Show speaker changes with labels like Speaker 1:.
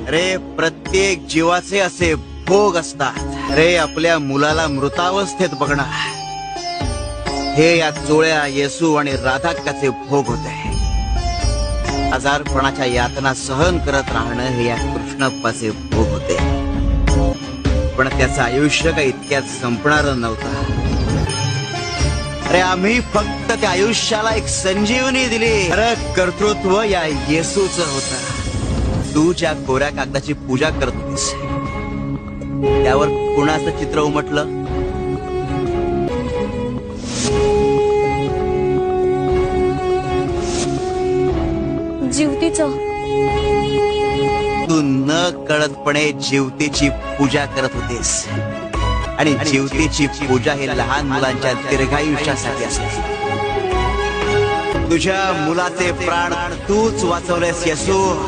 Speaker 1: अरे प्रत्येक जीवाचे असे भोग असतात. रे आपल्या मुलाला मृतावस्थेत बघणार हे या चोळ्या येसू आणि राधाक्काचे भोग होते. आजारपणाच्या यातना सहन करत राहणं हे या कृष्णप्पाचे भोग होते. पण त्याचं आयुष्य काही इतक्यात संपणार नव्हतं. अरे आम्ही फक्त त्या आयुष्याला एक संजीवनी दिली. खरं कर्तृत्व या येसूच होतं. तू ज्या कोऱ्या कागदाची पूजा करत होतीस त्यावर कुणाचं चित्र उमटलं?
Speaker 2: जीवतीचं.
Speaker 1: तू न कळतपणे जीवतीची पूजा करत होतीस. आणि जीवतीची पूजा हे लहान मुलांच्या दीर्घायुष्यासाठी असते. तुझ्या मुलाचे प्राण तूच वाचवलेस येसू.